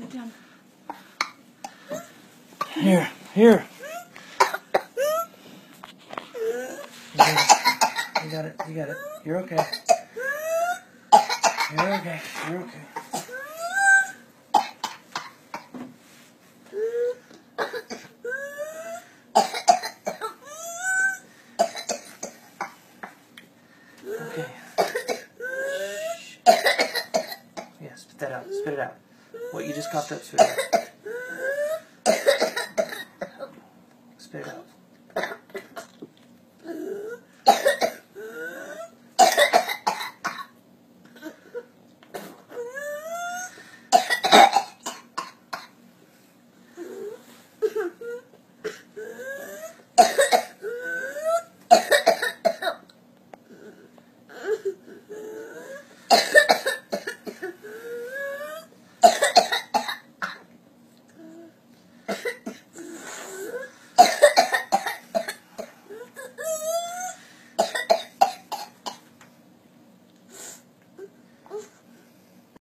Sit down. Here. You got it. You're okay. You're okay. Okay. Yeah, spit that out. Spit it out. What you just coughed up, spit it out. Spit it out.